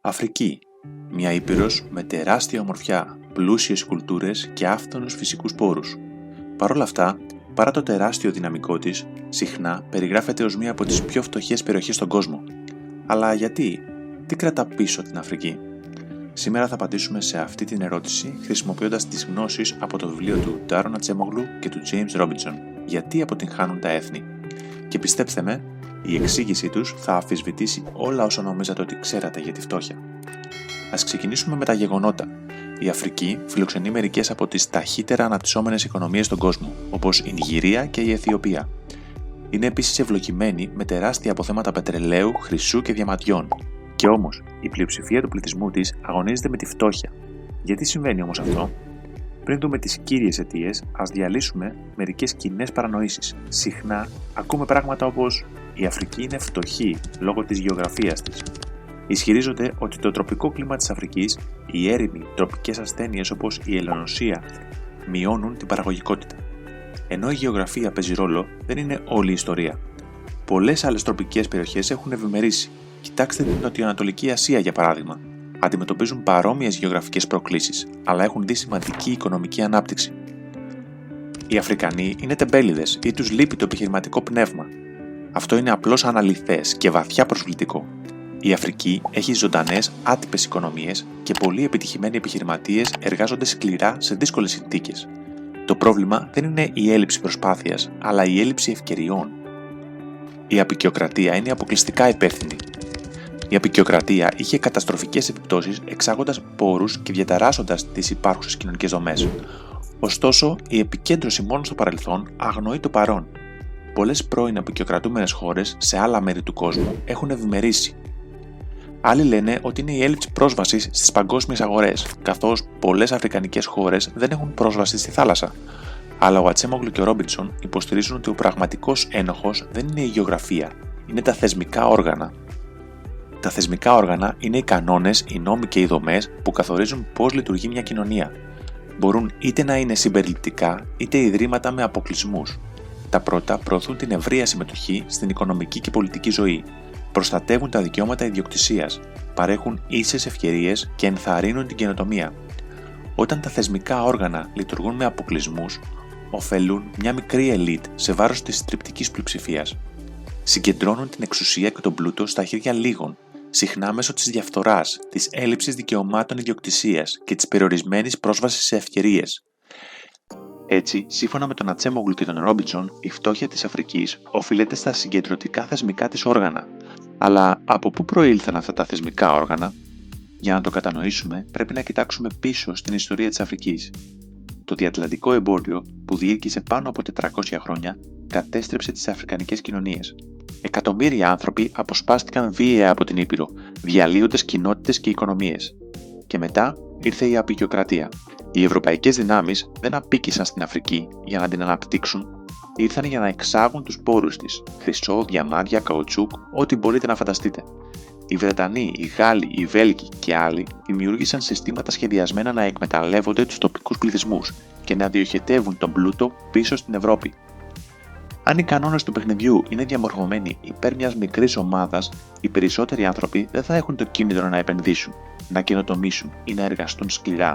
Αφρική, μια ήπειρος με τεράστια ομορφιά, πλούσιες κουλτούρες και άφθονους φυσικούς πόρους. Παρ' όλα αυτά, παρά το τεράστιο δυναμικό της, συχνά περιγράφεται ως μία από τις πιο φτωχές περιοχές στον κόσμο. Αλλά γιατί, τι κρατά πίσω την Αφρική? Σήμερα θα απαντήσουμε σε αυτή την ερώτηση χρησιμοποιώντας τις γνώσεις από το βιβλίο του Daron Acemoglu και του James Robinson «Γιατί αποτυγχάνουν τα έθνη». Και πιστέψτε με, η εξήγησή τους θα αμφισβητήσει όλα όσα νομίζατε ότι ξέρατε για τη φτώχεια. Ας ξεκινήσουμε με τα γεγονότα. Η Αφρική φιλοξενεί μερικές από τις ταχύτερα αναπτυσσόμενες οικονομίες στον κόσμο, όπως η Νιγηρία και η Αιθιοπία. Είναι επίσης ευλογημένη με τεράστια αποθέματα πετρελαίου, χρυσού και διαμαντιών. Και όμως, η πλειοψηφία του πληθυσμού της αγωνίζεται με τη φτώχεια. Γιατί συμβαίνει όμως αυτό? Πριν δούμε τις κύριες αιτίες, ας διαλύσουμε μερικές κοινές παρανοήσεις. Συχνά ακούμε πράγματα όπως «Η Αφρική είναι φτωχή λόγω της γεωγραφίας της». Ισχυρίζονται ότι το τροπικό κλίμα της Αφρικής, οι έρημοι τροπικές ασθένειες όπως η ελαιονοσία, μειώνουν την παραγωγικότητα. Ενώ η γεωγραφία παίζει ρόλο, δεν είναι όλη η ιστορία. Πολλές άλλες τροπικές περιοχές έχουν ευημερήσει. Κοιτάξτε την Νοτιοανατολική Ασία για παράδειγμα. Αντιμετωπίζουν παρόμοιες γεωγραφικές προκλήσεις, αλλά έχουν δει σημαντική οικονομική ανάπτυξη. Οι Αφρικανοί είναι τεμπέληδες ή τους λείπει το επιχειρηματικό πνεύμα. Αυτό είναι απλώς αναλυθές και βαθιά προσβλητικό. Η Αφρική έχει ζωντανές, άτυπες οικονομίες και πολλοί επιτυχημένοι επιχειρηματίες εργάζονται σκληρά σε δύσκολες συνθήκες. Το πρόβλημα δεν είναι η έλλειψη προσπάθειας, αλλά η έλλειψη ευκαιριών. Η αποικιοκρατία είναι αποκλειστικά υπεύθυνη. Η αποικιοκρατία είχε καταστροφικές επιπτώσεις εξάγοντας πόρους και διαταράσσοντας τις υπάρχουσες κοινωνικές δομές. Ωστόσο, η επικέντρωση μόνο στο παρελθόν αγνοεί το παρόν. Πολλές πρώην αποικιοκρατούμενες χώρες σε άλλα μέρη του κόσμου έχουν ευημερήσει. Άλλοι λένε ότι είναι η έλλειψη πρόσβασης στις παγκόσμιες αγορές, καθώς πολλές αφρικανικές χώρες δεν έχουν πρόσβαση στη θάλασσα. Αλλά ο Ατσέμογλου και ο Ρόμπινσον υποστηρίζουν ότι ο πραγματικός ένοχος δεν είναι η γεωγραφία, είναι τα θεσμικά όργανα. Τα θεσμικά όργανα είναι οι κανόνες, οι νόμοι και οι δομές που καθορίζουν πώς λειτουργεί μια κοινωνία. Μπορούν είτε να είναι συμπεριληπτικά, είτε ιδρύματα με αποκλεισμούς. Τα πρώτα προωθούν την ευρεία συμμετοχή στην οικονομική και πολιτική ζωή. Προστατεύουν τα δικαιώματα ιδιοκτησίας, παρέχουν ίσες ευκαιρίες και ενθαρρύνουν την καινοτομία. Όταν τα θεσμικά όργανα λειτουργούν με αποκλεισμούς, ωφελούν μια μικρή ελίτ σε βάρος της στριπτικής πλειοψηφίας. Συγκεντρώνουν την εξουσία και τον πλούτο στα χέρια λίγων, συχνά μέσω της διαφθοράς, της έλλειψης δικαιωμάτων ιδιοκτησίας και της περιορισμένης πρόσβασης σε ευκαιρίες. Έτσι, σύμφωνα με τον Ατσέμογλου και τον Ρόμπινσον, η φτώχεια της Αφρικής οφείλεται στα συγκεντρωτικά θεσμικά της όργανα. Αλλά από πού προήλθαν αυτά τα θεσμικά όργανα? Για να το κατανοήσουμε, πρέπει να κοιτάξουμε πίσω στην ιστορία της Αφρικής. Το διατλαντικό εμπόριο, που διήρκησε πάνω από 400 χρόνια, κατέστρεψε τις αφρικανικές κοινωνίες. Εκατομμύρια άνθρωποι αποσπάστηκαν βίαια από την Ήπειρο, διαλύοντας κοινότητες και οικονομίες. Και μετά ήρθε η αποικιοκρατία. Οι ευρωπαϊκές δυνάμεις δεν απίκησαν στην Αφρική για να την αναπτύξουν, ήρθαν για να εξάγουν τους πόρους της: χρυσό, διαμάντια, καουτσούκ, ό,τι μπορείτε να φανταστείτε. Οι Βρετανοί, οι Γάλλοι, οι Βέλγοι και άλλοι δημιούργησαν συστήματα σχεδιασμένα να εκμεταλλεύονται τους τοπικούς πληθυσμούς και να διοχετεύουν τον πλούτο πίσω στην Ευρώπη. Αν οι κανόνες του παιχνιδιού είναι διαμορφωμένοι υπέρ μιας μικρής ομάδας, οι περισσότεροι άνθρωποι δεν θα έχουν το κίνητρο να επενδύσουν, να καινοτομήσουν ή να εργαστούν σκληρά.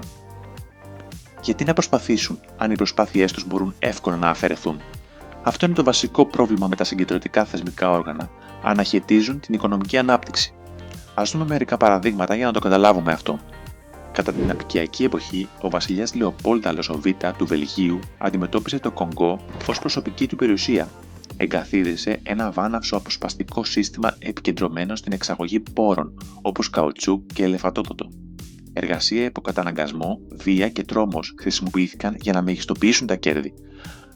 Γιατί να προσπαθήσουν αν οι προσπάθειές τους μπορούν εύκολα να αφαιρεθούν? Αυτό είναι το βασικό πρόβλημα με τα συγκεντρωτικά θεσμικά όργανα. Αναχαιτίζουν την οικονομική ανάπτυξη. Ας δούμε μερικά παραδείγματα για να το καταλάβουμε αυτό. Κατά την απικιακή εποχή, ο βασιλιάς Λεοπόλδαλος ο Β του Βελγίου αντιμετώπισε το Κονγκό ως προσωπική του περιουσία. Εγκαθίδρυσε ένα βάναυσο αποσπαστικό σύστημα επικεντρωμένο στην εξαγωγή πόρων, όπως καουτσούκ και ελεφαντόδοντο. Εργασία υπό καταναγκασμό, βία και τρόμος χρησιμοποιήθηκαν για να μεγιστοποιήσουν τα κέρδη.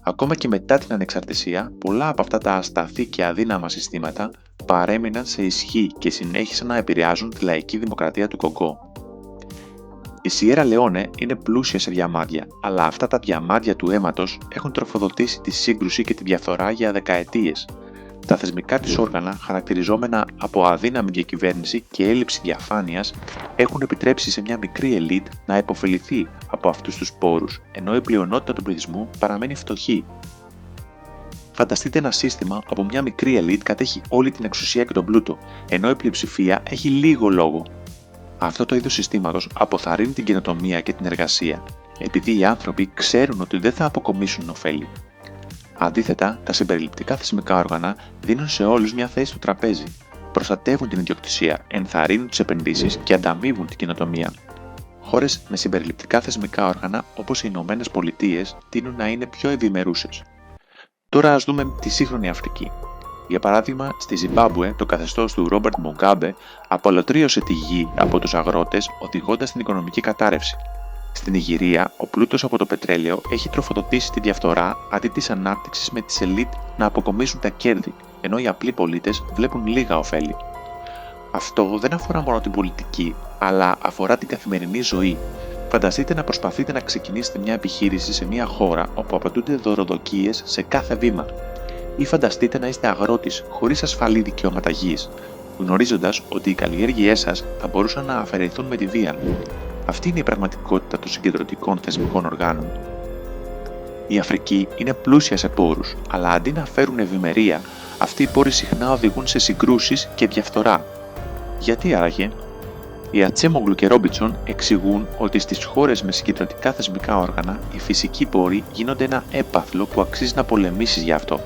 Ακόμα και μετά την ανεξαρτησία, πολλά από αυτά τα ασταθή και αδύναμα συστήματα παρέμειναν σε ισχύ και συνέχισαν να επηρεάζουν τη λαϊκή δημοκρατία του Κονγκό. Η Σιέρα Λεόνε είναι πλούσια σε διαμάντια, αλλά αυτά τα διαμάντια του αίματος έχουν τροφοδοτήσει τη σύγκρουση και τη διαφθορά για δεκαετίες. Τα θεσμικά της όργανα, χαρακτηριζόμενα από αδύναμη διακυβέρνηση και έλλειψη διαφάνειας, έχουν επιτρέψει σε μια μικρή ελίτ να υποφεληθεί από αυτούς τους πόρους, ενώ η πλειονότητα του πληθυσμού παραμένει φτωχή. Φανταστείτε ένα σύστημα όπου μια μικρή ελίτ κατέχει όλη την εξουσία και τον πλούτο, ενώ η πλειοψηφία έχει λίγο λόγο. Αυτό το είδος συστήματος αποθαρρύνει την καινοτομία και την εργασία, επειδή οι άνθρωποι ξέρουν ότι δεν θα αποκομίσουν ωφέλη. Αντίθετα, τα συμπεριληπτικά θεσμικά όργανα δίνουν σε όλους μια θέση στο τραπέζι, προστατεύουν την ιδιοκτησία, ενθαρρύνουν τις επενδύσεις και ανταμείβουν την καινοτομία. Χώρες με συμπεριληπτικά θεσμικά όργανα, όπως οι Ηνωμένες Πολιτείες, τείνουν να είναι πιο ευημερούσες. Τώρα ας δούμε τη σύγχρονη Αφρική. Για παράδειγμα, στη Ζιμπάμπουε, το καθεστώς του Ρόμπερτ Μουγκάμπε απολωτρίωσε τη γη από τους αγρότες, οδηγώντας στην οικονομική κατάρρευση. Στην Νιγηρία, ο πλούτος από το πετρέλαιο έχει τροφοδοτήσει τη διαφθορά αντί της ανάπτυξης, με τις ελίτ να αποκομίζουν τα κέρδη, ενώ οι απλοί πολίτες βλέπουν λίγα ωφέλη. Αυτό δεν αφορά μόνο την πολιτική, αλλά αφορά την καθημερινή ζωή. Φανταστείτε να προσπαθείτε να ξεκινήσετε μια επιχείρηση σε μια χώρα όπου απαιτούνται δωροδοκίες σε κάθε βήμα. Ή φανταστείτε να είστε αγρότης χωρίς ασφαλή δικαιώματα γης, γνωρίζοντας ότι οι καλλιέργειές σας θα μπορούσαν να αφαιρεθούν με τη βία. Αυτή είναι η πραγματικότητα των συγκεντρωτικών θεσμικών οργάνων. Η Αφρική είναι πλούσια σε πόρους, αλλά αντί να φέρουν ευημερία, αυτοί οι πόροι συχνά οδηγούν σε συγκρούσεις και διαφθορά. Γιατί άραγε? Οι Ατσέμογλου και Ρόμπινσον εξηγούν ότι στις χώρες με συγκεντρωτικά θεσμικά όργανα, οι φυσικοί πόροι γίνονται ένα έπαθλο που αξίζει να πολεμήσεις γι' αυτό.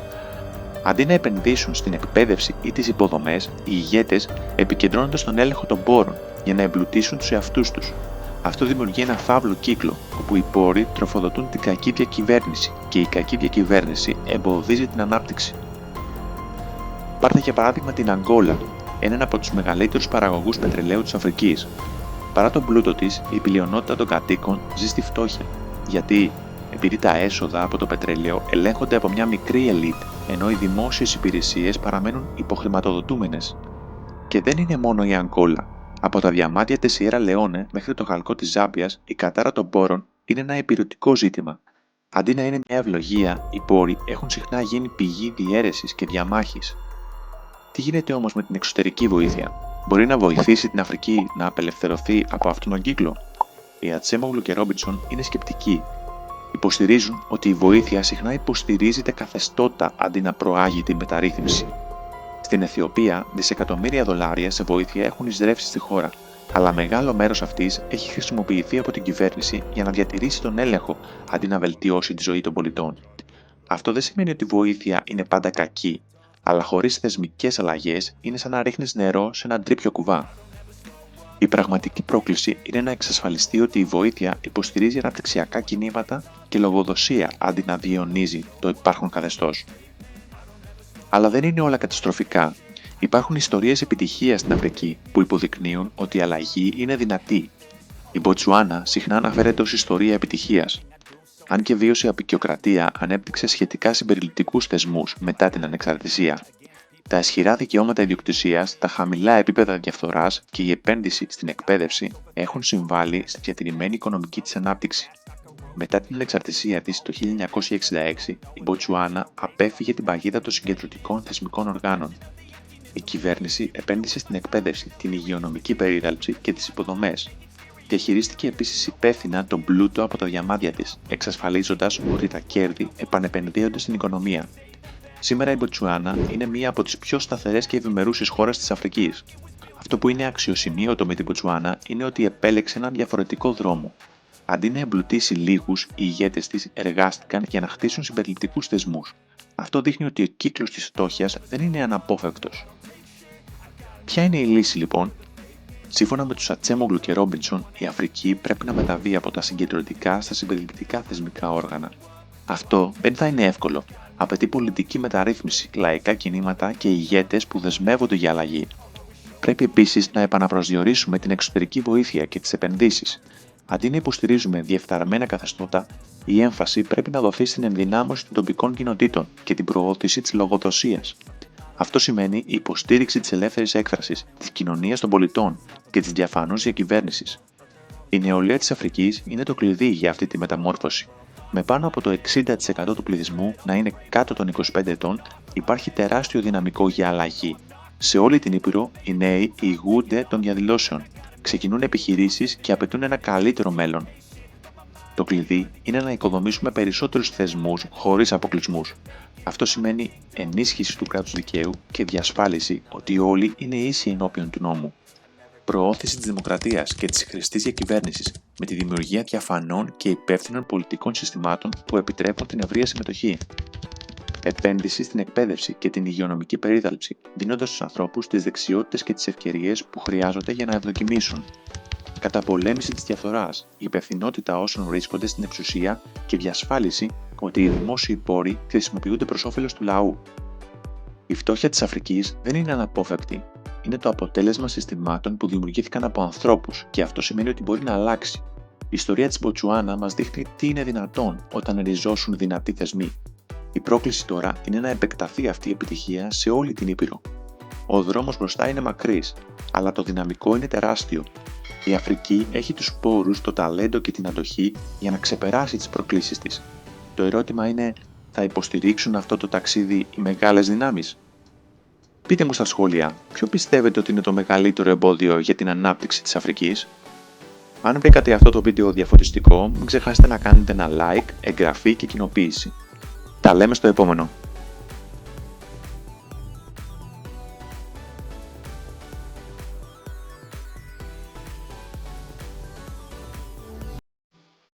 Αντί να επενδύσουν στην εκπαίδευση ή τις υποδομές, οι ηγέτες επικεντρώνονται στον έλεγχο των πόρων για να εμπλουτίσουν τους εαυτούς τους. Αυτό δημιουργεί ένα φαύλο κύκλο, όπου οι πόροι τροφοδοτούν την κακή διακυβέρνηση και η κακή διακυβέρνηση εμποδίζει την ανάπτυξη. Πάρτε για παράδειγμα την Αγκόλα, έναν από τους μεγαλύτερους παραγωγούς πετρελαίου της Αφρικής. Παρά τον πλούτο της, η πλειονότητα των κατοίκων ζει στη φτώχεια, επειδή τα έσοδα από το πετρέλαιο ελέγχονται από μια μικρή ελίτ, ενώ οι δημόσιες υπηρεσίες παραμένουν υποχρηματοδοτούμενες. Και δεν είναι μόνο η Αγκόλα. Από τα διαμάντια της Σιέρα Λεόνε μέχρι το χαλκό της Ζάμπιας, η κατάρα των πόρων είναι ένα υπηρετικό ζήτημα. Αντί να είναι μια ευλογία, οι πόροι έχουν συχνά γίνει πηγή διαίρεσης και διαμάχης. Τι γίνεται όμως με την εξωτερική βοήθεια? Μπορεί να βοηθήσει την Αφρική να απελευθερωθεί από αυτόν τον κύκλο? Οι Ατσέμογλου και Ρόμπινσον είναι σκεπτικοί. Υποστηρίζουν ότι η βοήθεια συχνά υποστηρίζει τα καθεστώτα αντί να προάγει την μεταρρύθμιση. Στην Αιθιοπία, δισεκατομμύρια δολάρια σε βοήθεια έχουν εισρεύσει στη χώρα, αλλά μεγάλο μέρος αυτής έχει χρησιμοποιηθεί από την κυβέρνηση για να διατηρήσει τον έλεγχο αντί να βελτιώσει τη ζωή των πολιτών. Αυτό δεν σημαίνει ότι η βοήθεια είναι πάντα κακή, αλλά χωρίς θεσμικές αλλαγές είναι σαν να ρίχνεις νερό σε ένα τρίπιο κουβά. Η πραγματική πρόκληση είναι να εξασφαλιστεί ότι η βοήθεια υποστηρίζει αναπτυξιακά κινήματα και λογοδοσία αντί να διαιωνίζει το υπάρχον καθεστώς. Αλλά δεν είναι όλα καταστροφικά. Υπάρχουν ιστορίες επιτυχίας στην Αφρική που υποδεικνύουν ότι η αλλαγή είναι δυνατή. Η Μποτσουάνα συχνά αναφέρεται ως ιστορία επιτυχίας. Αν και βίωσε αποικιοκρατία, ανέπτυξε σχετικά συμπεριληπτικούς θεσμούς μετά την ανεξαρτησία. Τα ισχυρά δικαιώματα ιδιοκτησίας, τα χαμηλά επίπεδα διαφθοράς και η επένδυση στην εκπαίδευση έχουν συμβάλει στη διατηρημένη οικονομική της ανάπτυξη. Μετά την ανεξαρτησία της το 1966, η Μποτσουάνα απέφυγε την παγίδα των συγκεντρωτικών θεσμικών οργάνων. Η κυβέρνηση επένδυσε στην εκπαίδευση, την υγειονομική περίθαλψη και τις υποδομές. Διαχειρίστηκε επίσης υπεύθυνα τον πλούτο από τα διαμάντια της, εξασφαλίζοντας ότι τα κέρδη επανεπενδύονται στην οικονομία. Σήμερα η Μποτσουάνα είναι μία από τις πιο σταθερές και ευημερούσες χώρες της Αφρικής. Αυτό που είναι αξιοσημείωτο με την Μποτσουάνα είναι ότι επέλεξε έναν διαφορετικό δρόμο. Αντί να εμπλουτίσει λίγους, οι ηγέτες της εργάστηκαν για να χτίσουν συμπεριληπτικούς θεσμούς. Αυτό δείχνει ότι ο κύκλος της φτώχειας δεν είναι αναπόφευκτος. Ποια είναι η λύση λοιπόν? Σύμφωνα με τους Ατσέμογλου και Ρόμπινσον, η Αφρική πρέπει να μεταβεί από τα συγκεντρωτικά στα συμπεριληπτικά θεσμικά όργανα. Αυτό δεν θα είναι εύκολο. Απαιτεί πολιτική μεταρρύθμιση, λαϊκά κινήματα και ηγέτες που δεσμεύονται για αλλαγή. Πρέπει επίσης να επαναπροσδιορίσουμε την εξωτερική βοήθεια και τις επενδύσεις. Αντί να υποστηρίζουμε διεφθαρμένα καθεστώτα, η έμφαση πρέπει να δοθεί στην ενδυνάμωση των τοπικών κοινοτήτων και την προώθηση της λογοδοσίας. Αυτό σημαίνει η υποστήριξη της ελεύθερης έκφρασης, της κοινωνίας των πολιτών και της διαφανούς διακυβέρνησης. Η νεολαία της Αφρικής είναι το κλειδί για αυτή τη μεταμόρφωση. Με πάνω από το 60% του πληθυσμού να είναι κάτω των 25 ετών, υπάρχει τεράστιο δυναμικό για αλλαγή. Σε όλη την Ήπειρο, οι νέοι ηγούνται των διαδηλώσεων, ξεκινούν επιχειρήσεις και απαιτούν ένα καλύτερο μέλλον. Το κλειδί είναι να οικοδομήσουμε περισσότερους θεσμούς χωρίς αποκλεισμούς. Αυτό σημαίνει ενίσχυση του κράτους δικαίου και διασφάλιση ότι όλοι είναι ίσοι ενώπιον του νόμου. προώθηση της δημοκρατίας και της χρηστής διακυβέρνησης με τη δημιουργία διαφανών και υπεύθυνων πολιτικών συστημάτων που επιτρέπουν την ευρεία συμμετοχή. Επένδυση στην εκπαίδευση και την υγειονομική περίθαλψη, δίνοντας στους ανθρώπους τις δεξιότητες και τις ευκαιρίες που χρειάζονται για να ευδοκιμήσουν. Καταπολέμηση της διαφθοράς, η υπευθυνότητα όσων βρίσκονται στην εξουσία και διασφάλιση ότι οι δημόσιοι πόροι χρησιμοποιούνται προς όφελος του λαού. Η φτώχεια της Αφρικής δεν είναι αναπόφευκτη. Είναι το αποτέλεσμα συστημάτων που δημιουργήθηκαν από ανθρώπους και αυτό σημαίνει ότι μπορεί να αλλάξει. Η ιστορία της Μποτσουάνα μας δείχνει τι είναι δυνατόν όταν ριζώσουν δυνατοί θεσμοί. Η πρόκληση τώρα είναι να επεκταθεί αυτή η επιτυχία σε όλη την Ήπειρο. Ο δρόμος μπροστά είναι μακρύς, αλλά το δυναμικό είναι τεράστιο. Η Αφρική έχει τους πόρους, το ταλέντο και την αντοχή για να ξεπεράσει τις προκλήσεις της. Το ερώτημα είναι, θα υποστηρίξουν αυτό το ταξίδι οι μεγάλες δυνάμεις? Πείτε μου στα σχόλια, ποιο πιστεύετε ότι είναι το μεγαλύτερο εμπόδιο για την ανάπτυξη της Αφρικής? Αν βρήκατε αυτό το βίντεο διαφωτιστικό, μην ξεχάσετε να κάνετε ένα like, εγγραφή και κοινοποίηση. Τα λέμε στο επόμενο.